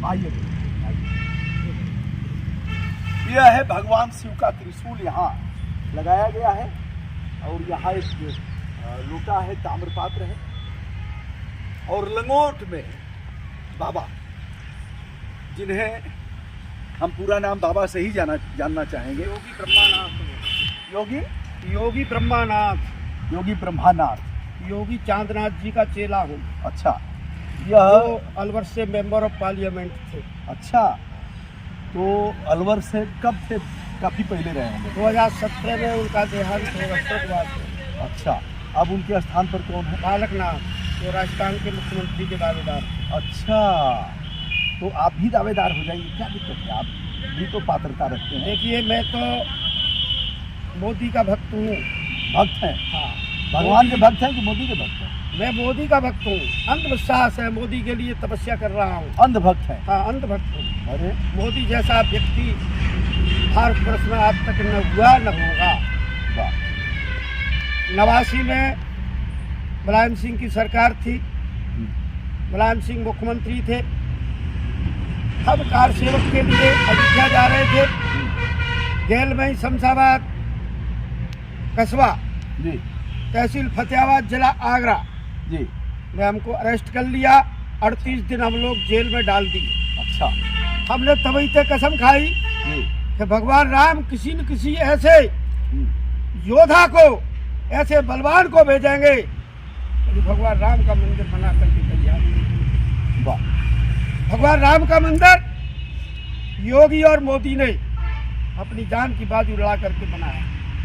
आइए। यह है भगवान शिव का त्रिशूल यहाँ लगाया गया है और यहाँ एक लोटा है, ताम्रपात्र है और लंगोट में बाबा, जिन्हें हम पूरा नाम बाबा से ही जानना चाहेंगे। योगी ब्रह्मानाथ। योगी योगी ब्रह्मानाथ। योगी ब्रह्मानाथ। योगी चांदनाथ जी का चेला हूँ। अच्छा, यह वो अलवर से मेंबर ऑफ पार्लियामेंट थे। अच्छा, तो अलवर से कब से? काफी पहले रहे होंगे। 2017 में उनका देहांत हुआ, स्वर्गवास हुआ। अच्छा, अब उनके स्थान पर कौन है? बालकनाथ, जो राजस्थान के मुख्यमंत्री के दावेदार। अच्छा, तो आप भी दावेदार हो जाएंगे, क्या दिक्कत है? आप भी तो पात्रता रखते हैं। देखिए, मैं तो मोदी का भक्त हूँ। भक्त हैं? हाँ। भगवान के भक्त हैं कि मोदी के भक्त हैं? मैं मोदी का भक्त हूँ। अंधविश्वास है, मोदी के लिए तपस्या कर रहा हूँ। अंधभक्त है? हाँ, अंधभक्त हूँ। अरे, मोदी जैसा व्यक्ति भारतवर्ष में आज तक न हुआ न होगा। वाह। 89 में मुलायम सिंह की सरकार थी, मुलायम सिंह मुख्यमंत्री थे। हम कार सेवक के लिए अयोध्या जा रहे थे, जेल में ही शमशाबाद कस्बा, जी तहसील फतेहाबाद, जिला आगरा जी, में हमको अरेस्ट कर लिया। 38 दिन हम लोग जेल में डाल दिए। अच्छा हमने तभी तक कसम खाई जी, कि भगवान राम किसी न किसी ऐसे योद्धा को, ऐसे बलवान को भेजेंगे तो भगवान राम का मंदिर बना करके तैयार। वाह। भगवान राम का मंदिर योगी और मोदी ने अपनी जान की बाजू लड़ा करके बनाया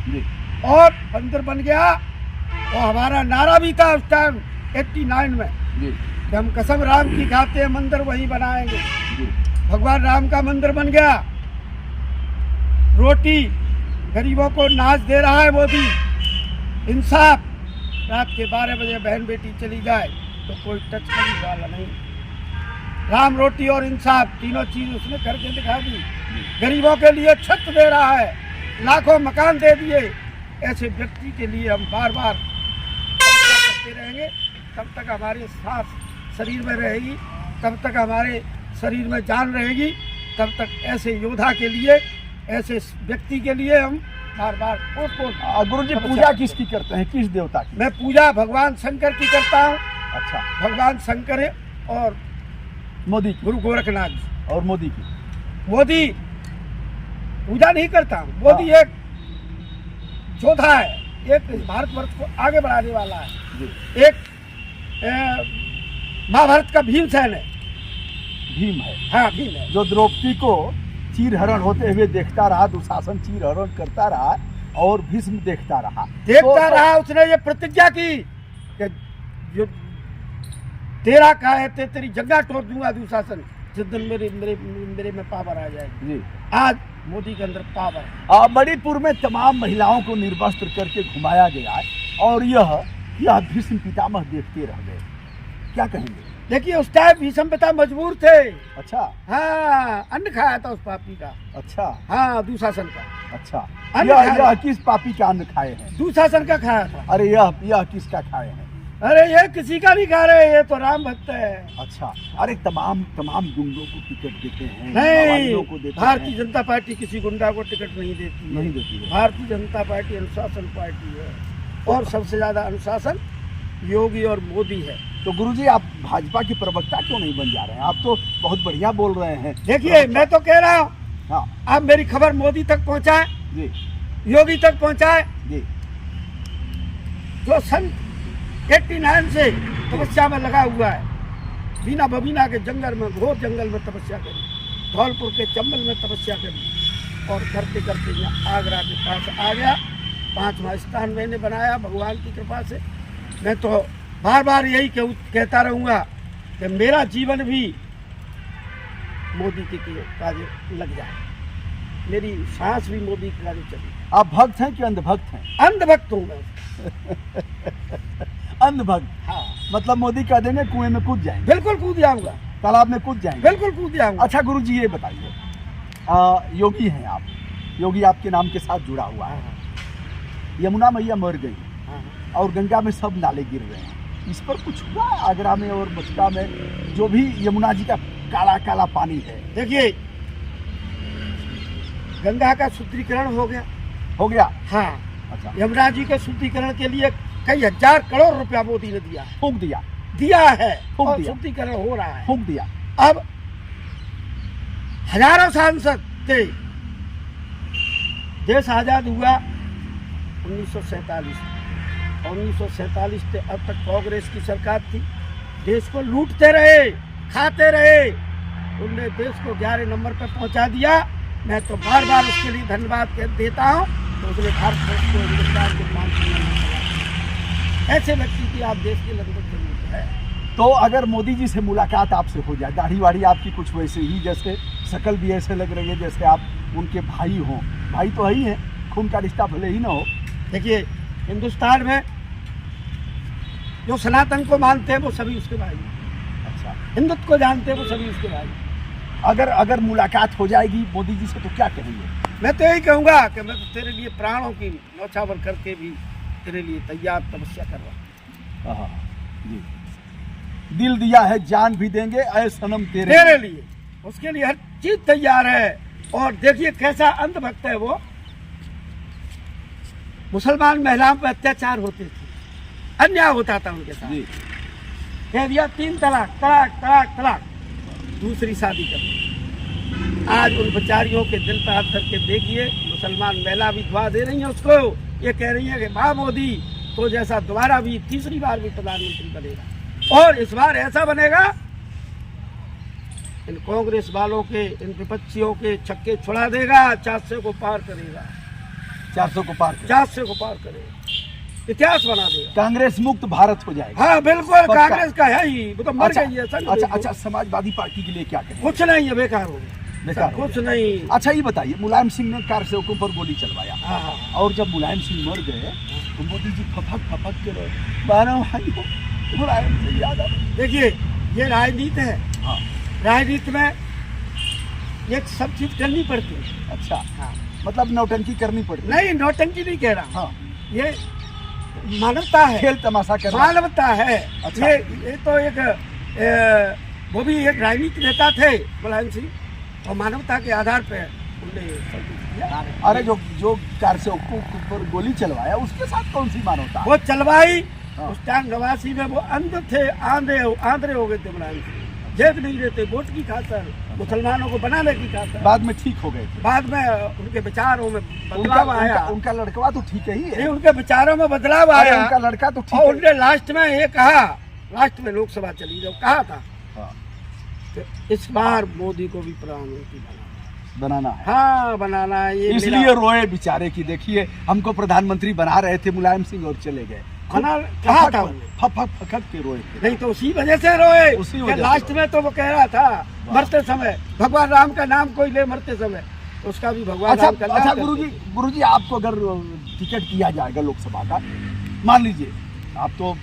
जी, और मंदिर बन गया। और हमारा नारा भी था उस टाइम 89 में जी, कि हम कसम राम की खाते हैं, मंदिर वहीं बनाएंगे। जी, भगवान राम का मंदिर बन गया। रोटी गरीबों को नाच दे रहा है मोदी। इंसाफ, रात के 12 बजे बहन बेटी चली जाए तो कोई टच करने वाला नहीं। राम, रोटी और इंसाफ, तीनों चीज उसने करके दिखा दी। गरीबों के लिए छत दे रहा है, लाखों मकान दे दिए। ऐसे व्यक्ति के लिए हम बार बार करते रहेंगे। तब तक हमारे सांस शरीर में रहेगी, तब तक हमारे शरीर में जान रहेगी, तब तक ऐसे योद्धा के लिए, ऐसे व्यक्ति के लिए हम बार बार गुरु जी पूजा किसकी करते हैं, किस देवता की? मैं पूजा भगवान शंकर की करता हूँ। अच्छा, भगवान शंकर और मोदी की? गुरु गोरखनाथ जी। और मोदी की? मोदी पूजा नहीं करता हूँ। मोदी एक योद्धा है, एक भारतवर्ष को आगे बढ़ाने वाला है। जी। एक महाभारत का भीमसेन है। भीम है? हाँ, भीम है। जो द्रौपदी को चीरहरण होते हुए देखता रहा, दुशासन चीरहरण करता रहा और भीष्म देखता रहा रहा। उसने ये प्रतिज्ञा की कि जो तेरा का है तेरी जगह तोड़ दूंगा दुशासन, जिस दिन मेरे में पावर आ जाएगी। जी। आज मोदी के अंदर पावर है। मणिपुर में तमाम महिलाओं को निर्वस्त्र करके घुमाया गया और यह भीष्म पितामह देखते रह गए, क्या कहेंगे? देखिए, उस टाइम भीष्म पिता मजबूर थे। अच्छा। हाँ, अन्न खाया था उस पापी का। अच्छा। हाँ, दुशासन का। अच्छा, यह किस पापी का अन्न खाए हैं? दुशासन का खाया था। अरे यह किसका खाए हैं? अरे ये किसी का नहीं खा रहे, ये तो राम भक्त है। अच्छा, अरे तमाम गुंडों को टिकट देते हैं, नहीं, भारतीय जनता पार्टी किसी गुंडा को टिकट नहीं देती। नहीं देती है। भारतीय जनता पार्टी अनुशासन पार्टी है और सबसे ज्यादा अनुशासन योगी और मोदी है। तो गुरुजी, आप भाजपा के प्रवक्ता क्यों नहीं बन जा रहे हैं? आप तो बहुत बढ़िया बोल रहे हैं। देखिए, मैं तो कह रहा हूँ, हाँ, आप मेरी खबर मोदी तक पहुँचाए, जी, योगी तक पहुँचाए, जी, जो सन 89 से तपस्या में लगा हुआ है। बीना बबीना के जंगल में, घोर जंगल में तपस्या करी, धौलपुर के चंबल में तपस्या करी और करते करते यहाँ आगरा के पास आ गया। 5वां स्थान मैंने बनाया भगवान की कृपा से। मैं तो बार बार यही कहता रहूँगा कि मेरा जीवन भी मोदी के कार्य लग जाए, मेरी सांस भी मोदी के कार्य चली। आप भक्त हैं कि अंधभक्त हैं? अंधभक्त हूँ मैं। अंधभक्त? हाँ। मतलब मोदी कह देंगे कुएं में कूद जाएंगे? बिल्कुल कूद जाऊंगा। तालाब में कूद जाएंगे? बिल्कुल कूद जाऊंगा। अच्छा गुरु जी, ये बताइए, योगी हैं आप, योगी आपके नाम के साथ जुड़ा हुआ है। यमुना मैया मर गई और गंगा में सब नाले गिर रहे हैं, इस पर कुछ हुआ आगरा में और मथुरा में? जो भी यमुना जी का काला काला पानी है। देखिए, गंगा का शुद्धिकरण हो गया। हाँ, अच्छा, यमुना जी के शुद्धिकरण के लिए कई हजार करोड़ रुपया मोदी ने दिया, फूंक दिया है, फूंक और दिया। शुद्धिकरण हो रहा है। फूंक दिया। अब हजारों सांसद थे। देश आजाद हुआ 1947। 1947 से अब तक कांग्रेस की सरकार थी। देश को लूटते रहे, खाते रहे। उनने देश को 11 नंबर पर पहुंचा दिया। मैं तो बार बार उसके लिए धन्यवाद देता हूं। तो उसने भारत देश को हिंदुस्तान के ऐसे व्यक्ति की आप देश की लगभग जरूरत है। तो अगर मोदी जी से मुलाकात आपसे हो जाए, दाढ़ी वाड़ी आपकी कुछ वैसे ही, जैसे शक्ल भी ऐसे लग रही है जैसे आप उनके भाई हों। भाई तो ही है, खून का रिश्ता भले ही ना हो। देखिए, हिंदुस्तान में जो सनातन को मानते हैं वो सभी उसके भाई हैं। अच्छा, हिंदुत्व को जानते हैं वो सभी उसके भाई हैं। अगर मुलाकात हो जाएगी मोदी जी से तो क्या कहेंगे? मैं तो यही कहूँगा कि मैं तो तेरे लिए प्राणों की न्यौछावर करके भी तेरे लिए तैयार तपस्या कर रहा हूँ। जी, दिल दिया है जान भी देंगे ऐ सनम तेरे लिए। उसके लिए हर चीज तैयार है। और देखिए कैसा अंधभक्त है वो। मुसलमान महिलाओं पर अत्याचार होते थे, अन्याय होता था उनके साथ। जी, कह दिया 3 तलाक, तलाक तलाक तलाक, दूसरी शादी कर। आज उन बेचारियों के दिल पर हाथ करके देखिए, मुसलमान महिला भी दुआ दे रही है उसको। ये कह रही है कि माँ मोदी तो जैसा दोबारा भी तीसरी बार भी प्रधानमंत्री बनेगा, और इस बार ऐसा बनेगा इन कांग्रेस वालों के, इन विपक्षियों के छक्के छुड़ा देगा, 400 को पार करेगा। 400 को पार 400 को पार करेगा, इतिहास बना देगा। कांग्रेस मुक्त भारत हो जाएगा। हाँ बिल्कुल, कांग्रेस का है ही, वो तो मर अच्छा, गई है। अच्छा, समाजवादी पार्टी के लिए क्या करें? कुछ नहीं है, बेकार हो गया, बेकार हो कुछ गया। नहीं। अच्छा, ये बताइए, मुलायम सिंह ने कारसेवकों पर गोली चलवाया, हाँ, और जब मुलायम सिंह मर गए तो मोदी जी फपक के रहे, बारह भाई हो मुलायम सिंह यादव। देखिए, ये राजनीति है। हाँ, राजनीति में ये सब चीज करनी पड़ती है। अच्छा, हाँ, मतलब नौटंकी करनी पड़ती है। नहीं, नौटंकी नहीं कह रहा। हाँ, ये मानवता है, खेल तमाशा करना। मानवता है। अच्छा। ये तो एक वो भी एक राजनीतिक नेता थे मुलायम सिंह, और मानवता के आधार पे उन्होंने सब कुछ किया। अरे जो कारसेवकों पर गोली चलवाया उसके साथ कौन सी मानवता? वो चलवाई। हाँ। उस टाइम नवासी में वो अंध थे, आंधे हो गए थे मुलायम सिंह। देख नहीं रहते, वोट की खातर, मुसलमानों को बनाने की खातर। बाद में ठीक हो गए थे। बाद में उनके विचारों में बदलाव आया। उनका लड़का तो ठीक ही है। नहीं, उनके विचारों में बदलाव आया। उनका लड़का तो ठीक और है। उनने लास्ट में ये कहा, लास्ट में लोकसभा चली जब कहा था, हाँ, तो इस बार मोदी को भी प्रधानमंत्री बनाना है। हाँ, बनाना है। ये इसलिए रोए बेचारे की, देखिए हमको प्रधानमंत्री बना रहे थे मुलायम सिंह और चले गए। कहा था उन्होंने। फक के रोए थे। नहीं तो उसी वजह से रोए। उसी वजह से लास्ट में तो वो कह रहा था मरते समय भगवान राम का नाम कोई ले मरते समय, तो उसका भी भगवान राम का नाम। अच्छा, गुरुजी आपको अगर टिकट दिया जाएगा लोकसभा का, मान लीजिए आप तो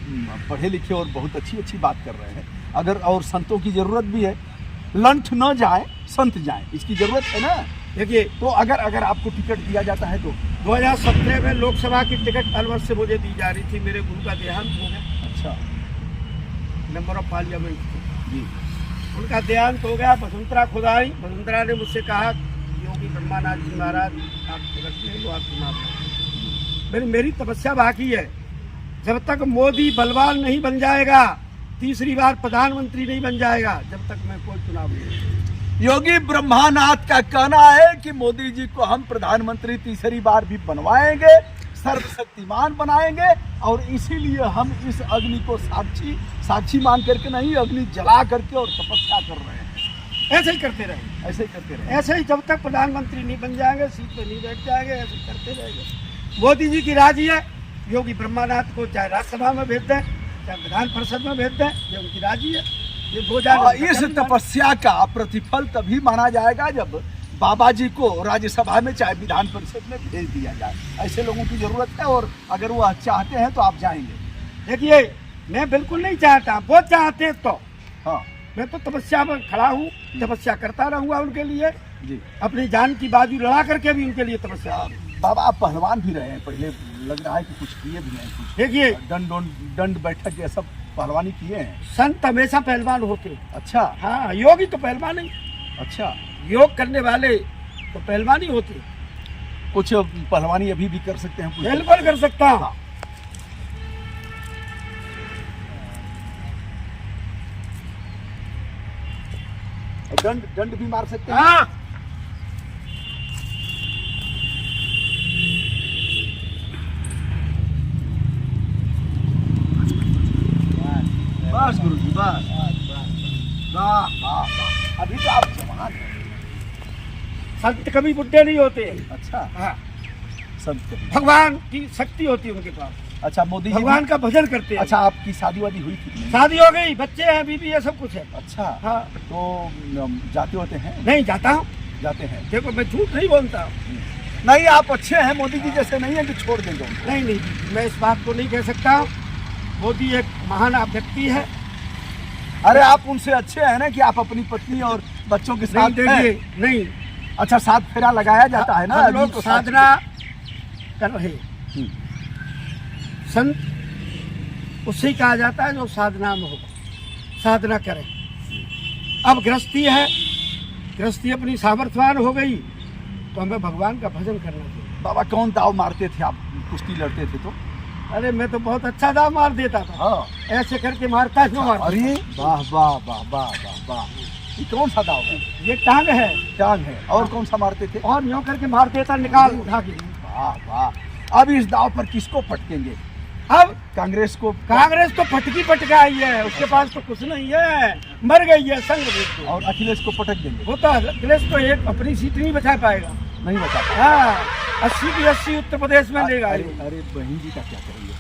पढ़े लिखे और बहुत अच्छी बात कर रहे हैं, अगर और संतों की जरूरत भी है, लंठ न जाए संत जाए, इसकी जरूरत है ना। देखिए, तो अगर आपको टिकट दिया जाता है तो 2017 में लोकसभा की टिकट अलवर से मुझे दी जा रही थी। मेरे गुरु का देहांत हो गया। अच्छा, मेंबर ऑफ पार्लियामेंट जी, उनका देहांत हो गया। वसुंधरा खुद आई। वसुंधरा ने मुझसे कहा, योगी ब्रह्मानाथ जी महाराज आप टिकट ले लो, आप चुनाव। मेरी तपस्या बाकी है। जब तक मोदी बलवान नहीं बन जाएगा, तीसरी बार प्रधानमंत्री नहीं बन जाएगा, जब तक मैं कोई चुनाव नहीं। योगी ब्रह्मानाथ का कहना है कि मोदी जी को हम प्रधानमंत्री तीसरी बार भी बनवाएंगे, सर्वशक्तिमान बनाएंगे, और इसीलिए हम इस अग्नि को साक्षी मान करके नहीं, अग्नि जला करके और तपस्या कर रहे हैं। ऐसे ही करते रहे, ऐसे ही करते रहे, ऐसे ही जब तक प्रधानमंत्री नहीं बन जाएंगे, सीट पे नहीं बैठ जाएंगे, ऐसे ही करते रहेंगे। मोदी जी की राजी है, योगी ब्रह्मानाथ को चाहे राज्यसभा में भेज दें, चाहे विधान परिषद में भेज दें, ये उनकी राजी है। ये इस तपस्या का प्रतिफल तभी माना जाएगा जब बाबा जी को राज्यसभा में चाहे विधान परिषद में भेज दिया जाए। ऐसे लोगों की जरूरत है, और अगर वो चाहते हैं तो आप जाएंगे। देखिए, मैं बिल्कुल नहीं चाहता, वो चाहते तो। हाँ, मैं तो तपस्या में खड़ा हूँ, तपस्या करता रहूंगा उनके लिए जी। अपनी जान की बाजू लड़ा करके भी उनके लिए तपस्या। बाबा आप पहलवान भी रहे हैं, पहले लग रहा है कि कुछ किए भी नहीं, कुछ देखिए, दंड बैठक ये सब पहलवानी किए हैं? संत हमेशा पहलवान होते। अच्छा हाँ, योगी तो पहलवान नहीं, अच्छा। योग करने वाले तो पहलवान ही होते। कुछ पहलवानी अभी भी कर सकते हैं? कुछ? बिल्कुल कर सकता हूँ। हाँ। दंड दंड भी मार सकते हैं? हाँ, बस गुरुजी बस। वाह वाह वाह, अभी तो आप जवान हैं। संत कभी बुढ़े नहीं होते। अच्छा, हाँ, संत कभी। भगवान की शक्ति होती है उनके पास, अच्छा, मोदी जी भगवान भी- का भजन करते हैं। अच्छा, आपकी शादी वादी हुई थी कि नहीं? शादी हो गई, बच्चे हैं, बीबी है, सब कुछ है। अच्छा, हाँ, तो जाते होते हैं? नहीं जाता हूँ। जाते हैं। देखो मैं झूठ नहीं बोलता हूँ। नहीं, आप अच्छे हैं, मोदी जी जैसे नहीं है कि छोड़ देंगे उनको। नहीं नहीं, मैं इस बात को नहीं कह सकता हूँ। मोदी एक महान व्यक्ति है। अरे आप उनसे अच्छे हैं ना कि आप अपनी पत्नी और बच्चों के नहीं साथ हैं। देखिए, नहीं, अच्छा, साथ फेरा लगाया जाता है ना? हम अभी लोग तो साधना कर रहे हैं। हम्म, संत उससे कहा जाता है जो साधना में हो, साधना करे। अब गृहस्थी है, गृहस्थी अपनी सामर्थ्यवान हो गई तो हमें भगवान का भजन करना चाहिए। बाबा कौन दाव मारते थे आप? कुश्ती लड़ते थे तो? अरे मैं तो बहुत अच्छा दाव मार देता था। हाँ। ऐसे करके मारता क्यों मारता? अरे वाह वाह वाह वाह वाह वाह, ये कौन सा दाव है? ये टांग है, टांग है। और कौन सा मारते थे? और यूं करके मार देता, निकाल उठा के। वाह वाह। अब इस दाव पर किसको पटकेंगे? अब कांग्रेस को? कांग्रेस तो पटकी पटकाई है, उसके पास तो कुछ नहीं है, मर गई है संग में। और अखिलेश को पटक देंगे? वो तो अखिलेश तो एक अपनी सीट नहीं बचा पाएगा। नहीं बचा पाएगा। हाँ, 80 की 80 उत्तर प्रदेश में लेगा। अरे अरे, बहन जी का क्या करेंगे?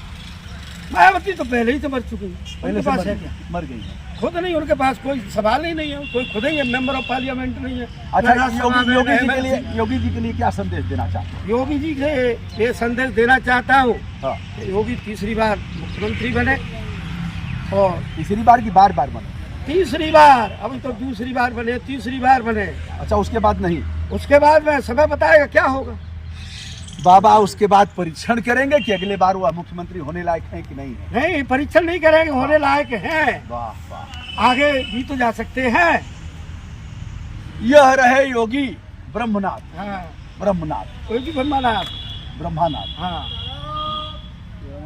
मायावती तो पहले ही तो मर चुकी है, पहले उनके से पास है क्या? मर गई है। खुद नहीं, उनके पास कोई सवाल ही नहीं है, कोई खुद ही है, मेंबर ऑफ पार्लियामेंट नहीं है। अच्छा, राज्यसभा में योगी जी के MLC। लिए, योगी जी के लिए क्या संदेश देना चाहते हैं? योगी जी से ये संदेश देना चाहता हूँ हाँ। कि योगी तीसरी बार मुख्यमंत्री बने, और तीसरी बार की बार बार बने? तीसरी बार, अभी तो दूसरी बार बने, तीसरी बार बने। अच्छा, उसके बाद नहीं? उसके बाद में समय बताएगा क्या होगा। बाबा उसके बाद परीक्षण करेंगे कि अगले बार वह मुख्यमंत्री होने लायक है कि नहीं है? नहीं, परीक्षण नहीं करेंगे, होने लायक हैं, वाह वाह। आगे भी तो जा सकते हैं। यह रहे योगी ब्रह्मनाथ। हाँ, ब्रह्मनाथ, कोई भी ब्रह्मानाथ। ब्रह्मानाथ। हाँ,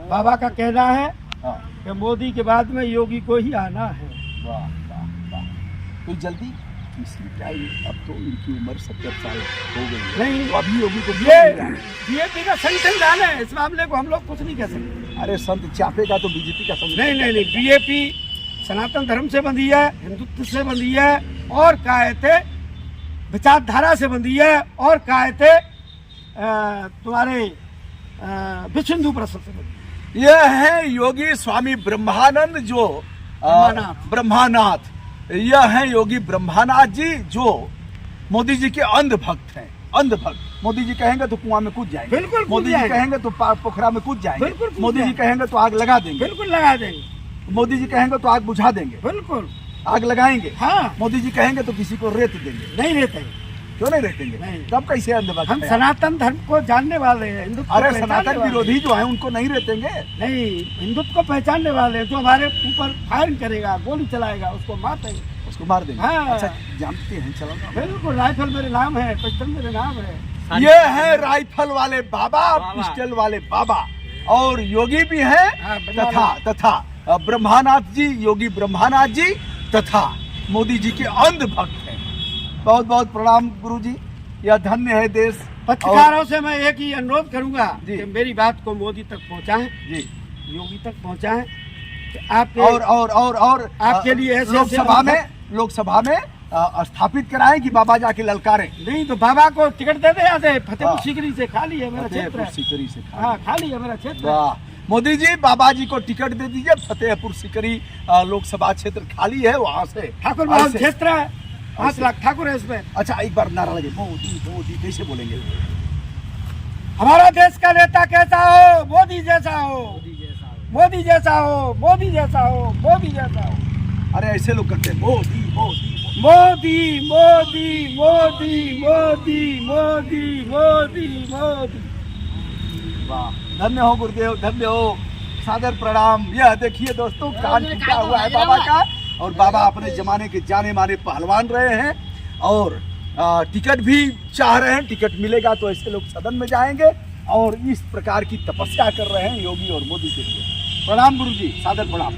बाबा का कहना है हाँ, कि मोदी के बाद में योगी को ही आना है। वाह वाह वाह। तो जल्दी तीसरी टाइम, अब तो इनकी उम्र 70 साल हो गई है। नहीं, तो अभी योगी को ये बीजेपी का संविधान है, इस मामले को हम लोग कुछ नहीं कह सकते। अरे संत चापे का तो बीजेपी का संत। नहीं नहीं नहीं, बीजेपी सनातन धर्म से बंधी है, हिंदुत्व से बंधी है, और कायते विचारधारा से बंधी है, और कायते तुम्हारे विश्व हिंदू परिषद से बंधी है। यह है योगी स्वामी ब्रह्मानंद जो ब्रह्मानाथ। ब्रह्मानाथ। यह है योगी ब्रह्मानाथ जी जो मोदी जी के अंध भक्त हैं। अंध भक्त। मोदी जी कहेंगे तो कुआं में कूद जाएंगे। बिल्कुल कूद मोदी जी जाएंगे। कहेंगे तो पोखरा में कूद जाएंगे। बिल्कुल कूद मोदी जी जाएंगे। कहेंगे तो आग लगा देंगे। बिल्कुल लगा देंगे। मोदी जी कहेंगे तो आग बुझा देंगे। बिल्कुल। आग लगाएंगे। हाँ, मोदी जी कहेंगे तो किसी को रेत देंगे। नहीं रहते हैं। क्यों नहीं रेतेंगे? नहीं। तब कैसे अंध भक्त हम हैं? सनातन धर्म को जानने वाले हैं, हिंदुत्व को अरे पहचानने सनातन वाले विरोधी जो है उनको नहीं रेतेंगे। हैं। नहीं, हिंदुत्व को पहचानने वाले हैं, जो हमारे ऊपर फायरिंग करेगा, गोली चलाएगा, उसको मार देंगे। उसको मार देंगे। हाँ। अच्छा, जानते हैं, चलो ना। बिल्कुल, राइफल मेरे नाम है, पिस्टल मेरे नाम है। ये है राइफल वाले बाबा, पिस्टल वाले बाबा, और योगी भी है हाँ, तथा ब्रह्मानाथ जी, योगी ब्रह्मानाथ जी तथा मोदी जी के अंध भक्त हैं। बहुत बहुत प्रणाम गुरु जी। यह धन्य है देश। पत्रकारों से मैं एक ही अनुरोध करूंगा जी। कि मेरी बात को मोदी तक पहुंचाएं, जी। योगी तक पहुंचाएं कि आपके और आपके लिए ऐसे लोकसभा में स्थापित कराएं कि बाबा जाके ललकारें। नहीं तो बाबा को टिकट दे दे आते, फतेहपुर हाँ। सीकरी से खाली है मेरा क्षेत्र फतेहपुर है। सीकरी से खा। हाँ, खाली है मेरा क्षेत्र है। वाह, मोदी जी बाबा जी को टिकट दे दीजिए। फतेहपुर सीकरी लोकसभा क्षेत्र खाली है, वहाँ से ठाकुर बाबा ऐसे- क्षेत्र है, 5 लाख ठाकुर है इसमें। अच्छा, एक बार नारा लगे, मोदी मोदी, कैसे बोलेंगे? हमारा देश का नेता कैसा हो? मोदी जैसा हो, मोदी जैसा हो, मोदी जैसा हो, मोदी जैसा हो। अरे ऐसे लोग करते हैं, मोदी मोदी मोदी। मोदी मोदी मोदी मोदी मोदी मोदी मोदी। वाह, धन्य हो गुरुदेव, धन्य हो। सादर प्रणाम। यह देखिए दोस्तों, कान टूटा हुआ है बाबा का, और बाबा अपने जमाने के जाने माने पहलवान रहे हैं, और टिकट भी चाह रहे हैं। टिकट मिलेगा तो ऐसे लोग सदन में जाएंगे, और इस प्रकार की तपस्या कर रहे हैं योगी और मोदी के लिए। प्रणाम गुरु जी, सादर प्रणाम।